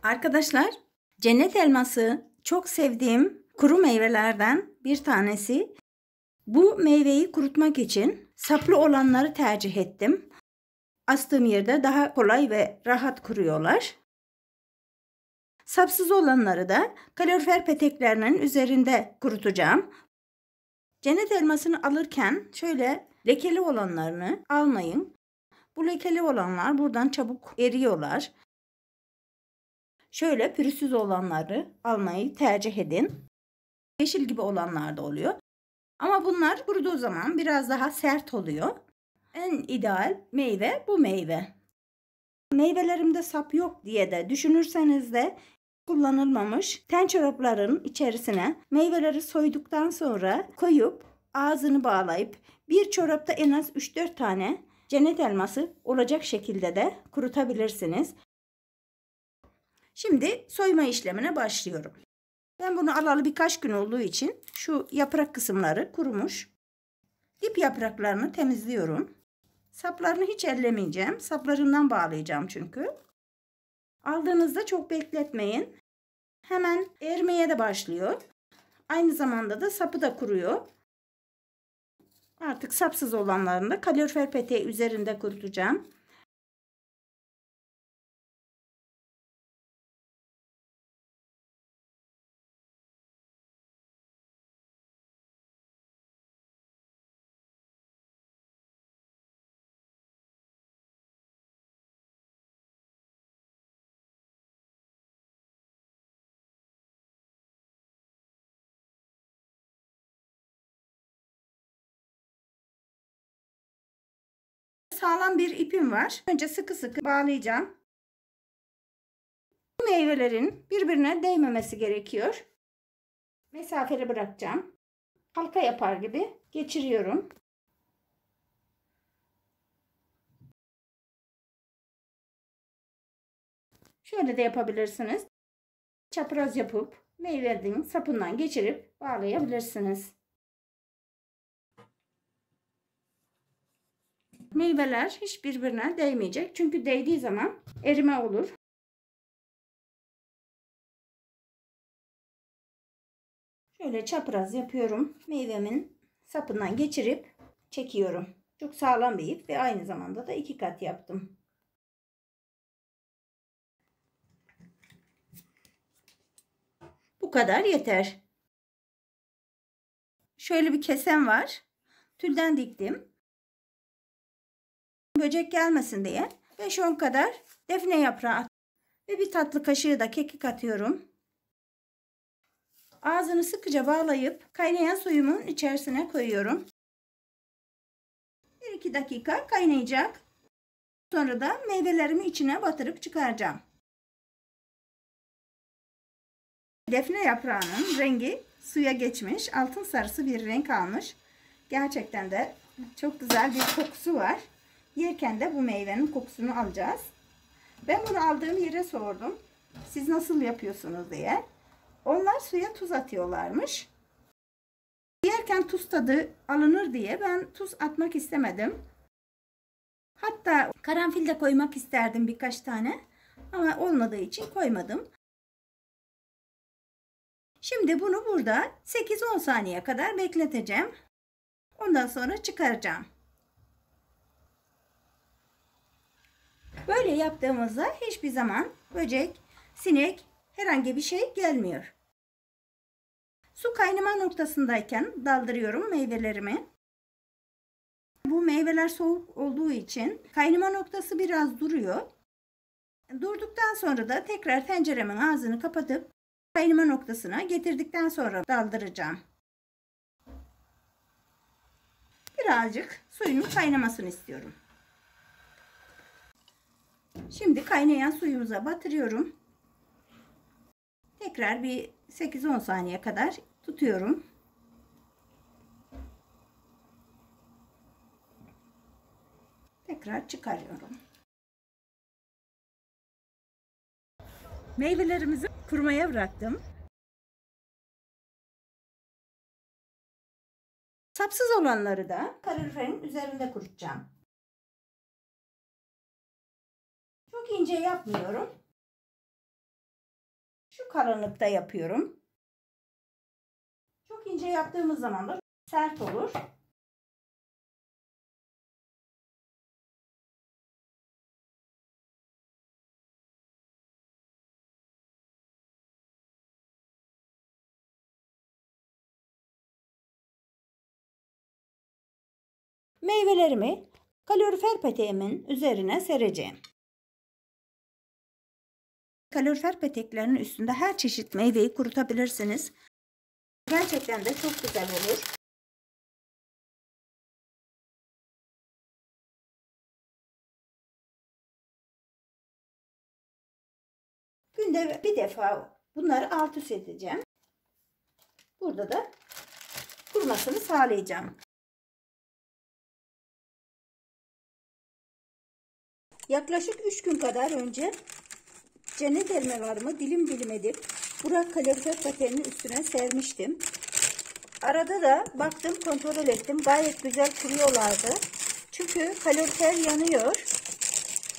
Arkadaşlar, cennet elması çok sevdiğim kuru meyvelerden bir tanesi. Bu meyveyi kurutmak için saplı olanları tercih ettim. Astığım yerde daha kolay ve rahat kuruyorlar. Sapsız olanları da kalorifer peteklerinin üzerinde kurutacağım. Cennet elmasını alırken şöyle lekeli olanlarını almayın. Bu lekeli olanlar buradan çabuk eriyorlar. Şöyle pürüzsüz olanları almayı tercih edin. Yeşil gibi olanlar da oluyor. Ama bunlar kuruduğu zaman biraz daha sert oluyor. En ideal meyve bu meyve. Meyvelerimde sap yok diye de düşünürseniz de kullanılmamış ten çorapların içerisine meyveleri soyduktan sonra koyup ağzını bağlayıp bir çorapta en az 3-4 tane cennet elması olacak şekilde de kurutabilirsiniz. Şimdi soyma işlemine başlıyorum. Ben bunu alalı birkaç gün olduğu için şu yaprak kısımları kurumuş. Dip yapraklarını temizliyorum. Saplarını hiç ellemeyeceğim. Saplarından bağlayacağım çünkü. Aldığınızda çok bekletmeyin. Hemen erimeye de başlıyor. Aynı zamanda da sapı da kuruyor. Artık sapsız olanlarını da kalorifer peteği üzerinde kurutacağım. Sağlam bir ipim var. Önce sıkı sıkı bağlayacağım. Bu meyvelerin birbirine değmemesi gerekiyor. Mesafeli bırakacağım. Halka yapar gibi geçiriyorum. Şöyle de yapabilirsiniz. Çapraz yapıp meyvenin sapından geçirip bağlayabilirsiniz. Meyveler hiç birbirine değmeyecek. Çünkü değdiği zaman erime olur. Şöyle çapraz yapıyorum. Meyvemin sapından geçirip çekiyorum. Çok sağlam bir ip ve aynı zamanda da 2 kat yaptım. Bu kadar yeter. Şöyle bir kesem var. Tülden diktim. Böcek gelmesin diye 5-10 kadar defne yaprağı ve bir tatlı kaşığı da kekik atıyorum. Ağzını sıkıca bağlayıp kaynayan suyumun içerisine koyuyorum. 1-2 dakika kaynayacak. Sonra da meyvelerimi içine batırıp çıkaracağım. Defne yaprağının rengi suya geçmiş. Altın sarısı bir renk almış. Gerçekten de çok güzel bir kokusu var. Yerken de bu meyvenin kokusunu alacağız. Ben bunu aldığım yere sordum. Siz nasıl yapıyorsunuz diye. Onlar suya tuz atıyorlarmış. Yerken tuz tadı alınır diye ben tuz atmak istemedim. Hatta karanfil de koymak isterdim birkaç tane. Ama olmadığı için koymadım. Şimdi bunu burada 8-10 saniye kadar bekleteceğim. Ondan sonra çıkaracağım. Böyle yaptığımızda hiçbir zaman böcek, sinek, herhangi bir şey gelmiyor. Su kaynama noktasındayken daldırıyorum meyvelerimi. Bu meyveler soğuk olduğu için kaynama noktası biraz duruyor. Durduktan sonra da tekrar tenceremin ağzını kapatıp kaynama noktasına getirdikten sonra daldıracağım. Birazcık suyunun kaynamasını istiyorum. Şimdi kaynayan suyumuza batırıyorum. Tekrar bir 8-10 saniye kadar tutuyorum. Tekrar çıkarıyorum. Meyvelerimizi kurumaya bıraktım. Sapsız olanları da kaloriferin üzerinde kurutacağım. Çok ince yapmıyorum. kalınlıkta yapıyorum. Çok ince yaptığımız zaman da sert olur. Meyvelerimi kalorifer peteğimin üzerine sereceğim. Kalorifer peteklerinin üstünde her çeşit meyveyi kurutabilirsiniz. Gerçekten de çok güzel olur. Günde bir defa bunları alt üst edeceğim. Burada da kurumasını sağlayacağım. Yaklaşık 3 gün kadar önce cennet elmalarımı dilim dilim edip Burak kalorifer peteğinin üstüne sermiştim. Arada da baktım, kontrol ettim. Gayet güzel kuruyorlardı. Çünkü kalorifer yanıyor.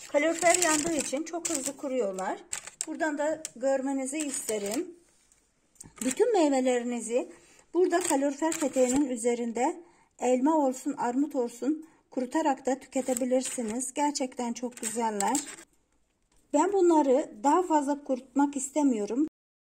Kalorifer yandığı için çok hızlı kuruyorlar. Buradan da görmenizi isterim. Bütün meyvelerinizi burada kalorifer peteğinin üzerinde elma olsun, armut olsun kurutarak da tüketebilirsiniz. Gerçekten çok güzeller. Ben bunları daha fazla kurutmak istemiyorum.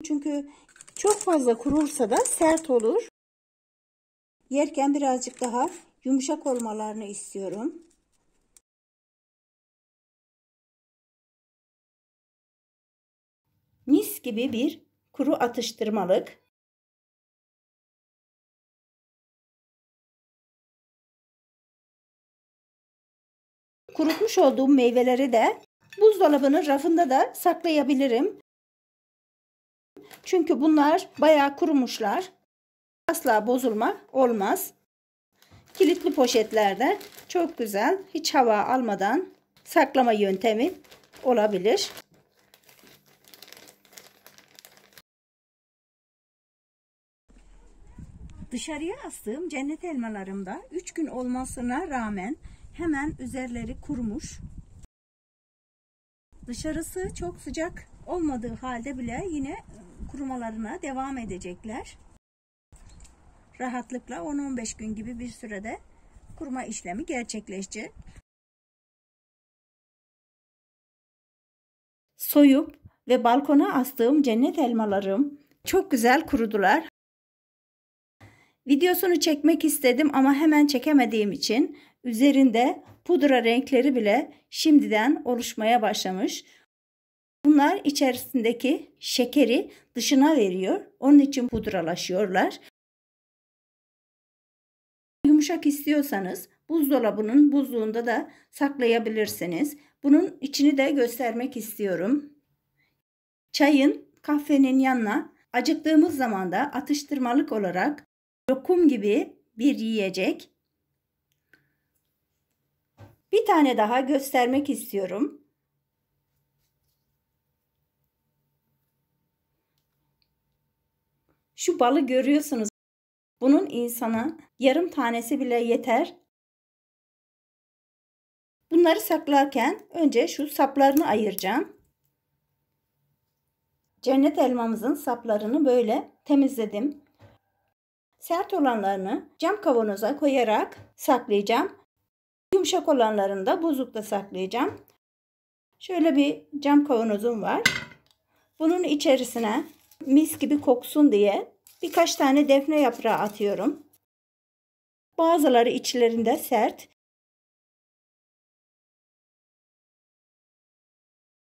Çünkü çok fazla kurursa da sert olur. Yerken birazcık daha yumuşak olmalarını istiyorum. Mis gibi bir kuru atıştırmalık. Kurutmuş olduğum meyveleri de buzdolabının rafında da saklayabilirim. Çünkü bunlar bayağı kurumuşlar. Asla bozulma olmaz. Kilitli poşetlerde çok güzel, hiç hava almadan saklama yöntemi olabilir. Dışarıya astığım cennet elmalarımda 3 gün olmasına rağmen hemen üzerleri kurumuş. Dışarısı çok sıcak olmadığı halde bile yine kurumalarına devam edecekler. Rahatlıkla 10-15 gün gibi bir sürede kuruma işlemi gerçekleşecek. Soyup ve balkona astığım cennet elmalarım çok güzel kurudular. Videosunu çekmek istedim ama hemen çekemediğim için üzerinde pudra renkleri bile şimdiden oluşmaya başlamış. Bunlar içerisindeki şekeri dışına veriyor. Onun için pudralaşıyorlar. Yumuşak istiyorsanız buzdolabının buzluğunda da saklayabilirsiniz. Bunun içini de göstermek istiyorum. Çayın, kahvenin yanına acıktığımız zaman da atıştırmalık olarak lokum gibi bir yiyecek. Bir tane daha göstermek istiyorum. Şu balı görüyorsunuz. Bunun insana yarım tanesi bile yeter. Bunları saklarken önce şu saplarını ayıracağım. Cennet elmamızın saplarını böyle temizledim. Sert olanlarını cam kavanoza koyarak saklayacağım. Yumuşak olanlarını da buzlukta saklayacağım. Şöyle bir cam kavanozum var. Bunun içerisine mis gibi koksun diye birkaç tane defne yaprağı atıyorum. Bazıları içlerinde sert.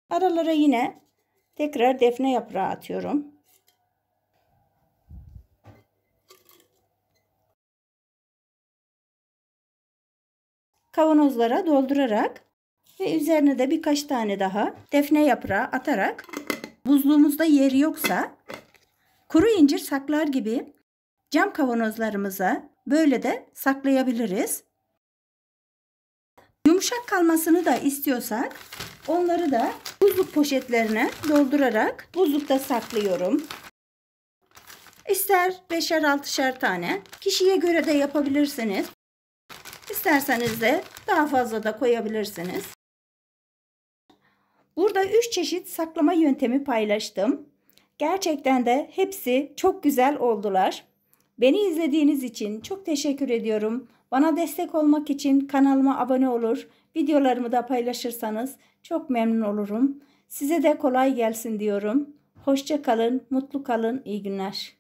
Aralara yine tekrar defne yaprağı atıyorum. Kavanozlara doldurarak ve üzerine de birkaç tane daha defne yaprağı atarak buzluğumuzda yer yoksa kuru incir saklar gibi cam kavanozlarımıza böyle de saklayabiliriz. Yumuşak kalmasını da istiyorsak onları da buzluk poşetlerine doldurarak buzlukta saklıyorum. İster 5'er 6'şer tane, kişiye göre de yapabilirsiniz. İsterseniz de daha fazla da koyabilirsiniz. Burada 3 çeşit saklama yöntemi paylaştım. Gerçekten de hepsi çok güzel oldular. Beni izlediğiniz için çok teşekkür ediyorum. Bana destek olmak için kanalıma abone olur, videolarımı da paylaşırsanız çok memnun olurum. Size de kolay gelsin diyorum. Hoşça kalın, mutlu kalın, iyi günler.